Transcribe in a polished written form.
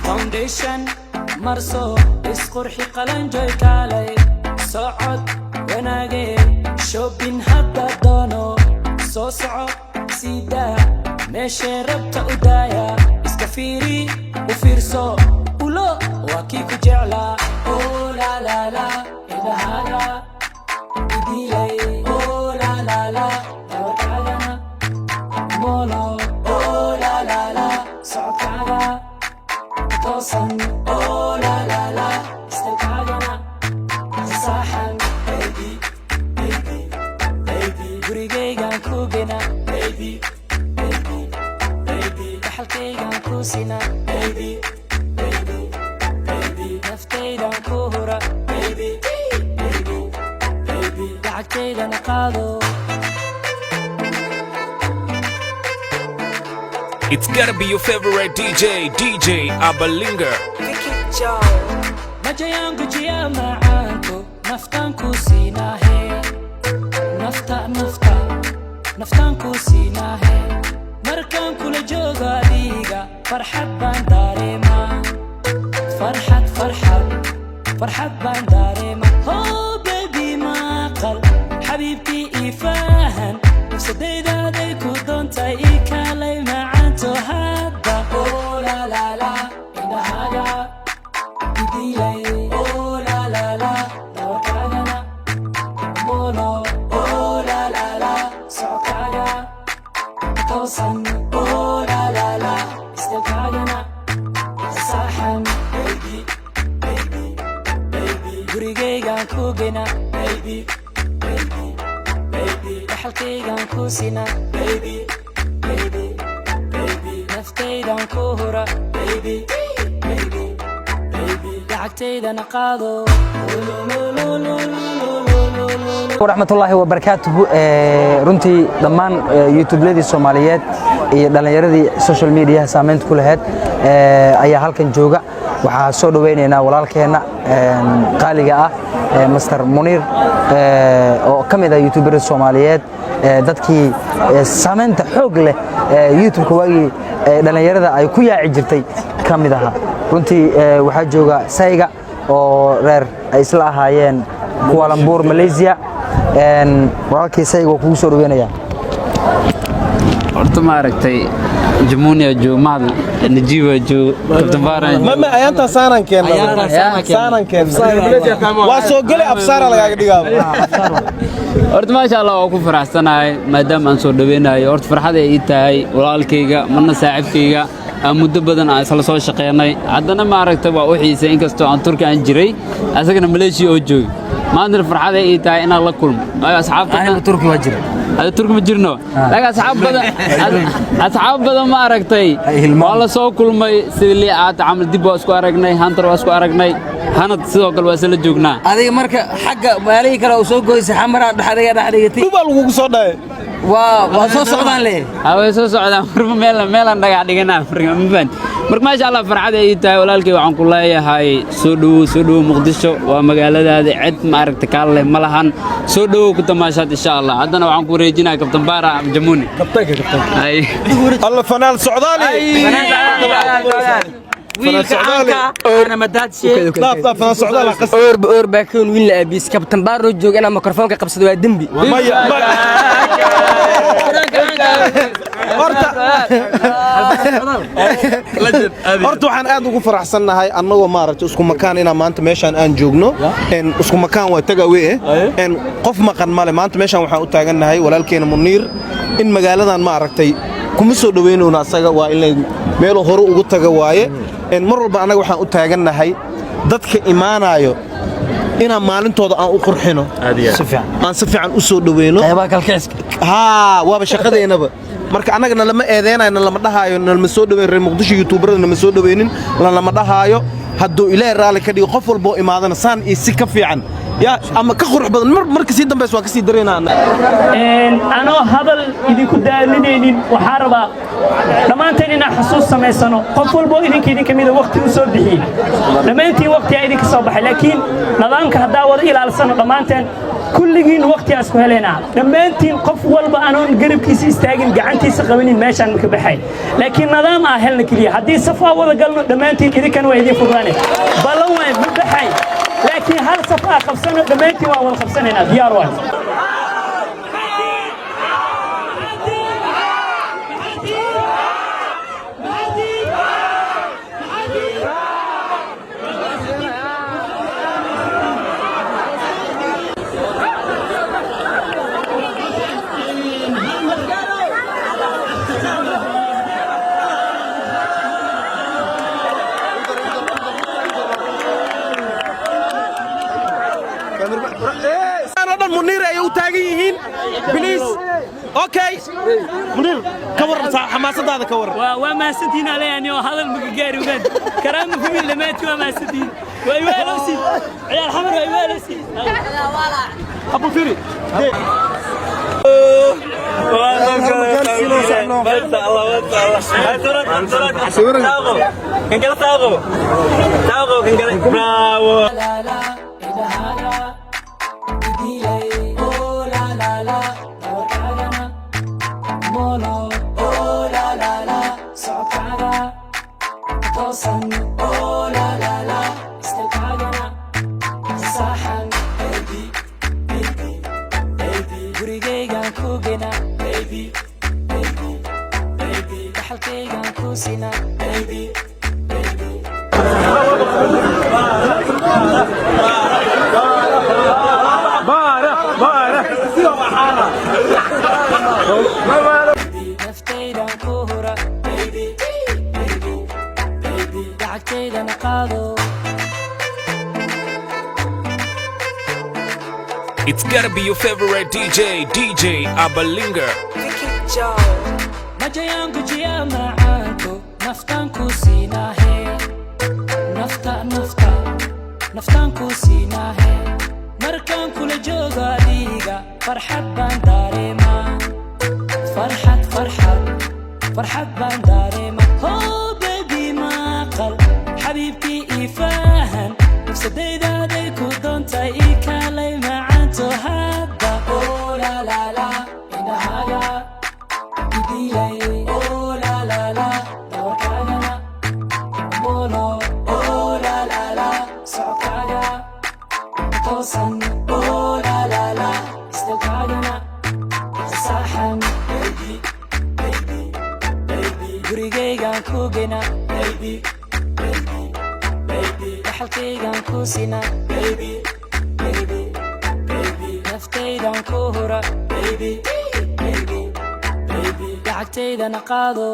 foundation marso isqurxi qalan joy kaalay socod wanaagay shopping hadda doono soo soco sida meesha rabta u daaya iska fiiri u fiirso ulo waa kii ku jeclaa oh la la la ilahaga idilay oh la la la dawakagana molo oh la la la socodkaaga toosan oh la la la istakagana saxan baby baby baby gurigaygan ku gena baby baby baby dhaxalkaygan ku sina baby baby baby naftaydan ku hura baby baby baby lacagtaydana qaado. It's gotta be your favorite DJ Abalinga. Maja yangu jia maanko naftan kusinahe naftan kusinahe markan kula jooga adiga farxad baan dareema farxad baan dareema oh baby maqal xabiibti ifahan nafsadaydaday ku doontay ikalay macaanto hadda oh la la la inahaga idilay oh la la la dawakagana molo oh la la la socodkaaga toosan oh la la la istakagana saxan baby baby baby gurigaygan ku gena baby baby baby dhaxalkaygan ku sina baby baby baby naftaydan ku hura baby baby baby lacagtaydana qaado. waraxmatullaahi wabarakaatuhu runtii dhammaan youtube-ladii Soomaaliyeed iyo dhalinyaradii social media saameynta ku lahayd ayaa halkan jooga. waxaa soo dhaweynaynaa walaalkeena qaaliga ah Mr. Munir oo kamid ah youtuberada Soomaaliyeed dadkii saameynta xoog leh youtube-ka waagii dhalinyarada ay ku yaaci jirtay kamid aha. runtii waxaa jooga Sayga oo reer ay isla ahaayeen Kuala Lumpur Malaysia walaalkii Sayga oo kugu soo dhaweynaya. horta ma aragtay Jamunia Jumal Najiba Ju Kabtabaran mama ayanta saanan keen waa soo galay absaara lagaaga dhigaaba. horta ma sha Allah oo ku faraxsanahay maadaama aan soo dhaweynayo horta farxad ay tahay walaalkayga marna saaxiibkayga muddo badan aan isla soo shaqeynay haddana ma aragtay waa u xiisay inkastoo aan Turki aan jiray asagana Malaysia oo joogay maanta farxad ay tahay inaan la kulmo asxaabta Turki waa jira هذا ترك مجرنا لكن أصحاب بدن ما أركتي والله سو كل ما سيلي عاد عمل دبوا اسكو أركني هانتر واسكو أركني هانت سو كل واسل جوجنا هذه مركة حق مالي كلا وسوق جوز حمرا دحرية شو بالو صدق وسو صعدان ليه هذا سو صعدان ميلا نجا ديجنا مبين مرك ما شاء الله فرحة إيتها ولا الكي وعن كلها هاي سودو مقدسو ومقالة هذه عد ما أركت كله ملهن سودو كنت ماشات إن شاء الله عندنا وعن كوريجينا كابتن بارا جموني كابتن أي الله فنان سعوداني فنان سعوداني أنا مدات شيء لا فنان سعوداني أور باكون وين لابيس كابتن بارو جوج أنا ميكروفون كقبض دوا دمبي horta waxaan aad ugu faraxsanahay annagoo maaragtay isku makaan inaan maanta meeshaan aan joogno isku makaan waa tagawee qof maqan male maanta meeshaan waxaan u taagannahay walaalkeena Munir in magaaladan maaragtay kuma soo dhaweynayna asaga waa in meel hore ugu taga waaye mar walba anaga waxaan u taagannahay dadka imaanayo inaan maalintooda aan u qurxino aan si fiican u soo dhaweyno waaba shaqadeynaba marka annagana lama eedeynayna lama dhahaayo nalma soo dhaweyn reer Muqdisho youtuberada lama soo dhaweynin lama dhahaayo hadduu ilaahay raali ka dhigo qof walba oo imaadana saan iyo si ka fiican يا أما كخور بدن مركز يدم بس وكسي درينا أنا هذا إذا كنت دالنين وحاربا لما أنت لنا حسوس سمعنا قفل بو إذا كذي كمية وقت وصل به لما أنت وقت إذا كصباح لكن نظامك هذا وضع إلى السنة لما أنت كل جين وقت أسكه لنا لما أنت قفل بأنون قرب كيس يستاجن قعنتي سقمين ماشي عنك بحي لكن نظام أهلنا كليه هذه صفة ولا قالنا لما أنت إذا كانوا يدي فضاني بلوه بحي لكن هل صفة خمسة لما أنت وأول خمسة هنا ديار واحد أنا منير أيو تاجيهين بليز أوكي منير كور حماسة هذا كور وما ستين عليه يعني هذا المقاري وقد كرام في اللي ماتوا وما ستين ويوالوسي عيال حمر ويوالوسي أبو فيري It's gotta be your favorite DJ Abalinga. maja yangu jia maanko naftan kusinahe naftan kusinahe markan kula jooga adiga farxad baan dareema farxad baan dareema oh baby maqal xabiibti ifahan nafsadaydaday ku doontay ikalay macaanto hadda oh la la la inahaga idilay oh la la la dawakagana mono oh la la la sockaga toosan oh la la la istakagana saxan baby gurigaygan ku gena baby dhaxalkaygan ku sina baby naftaydan ku hura baby lacagtaydana qaado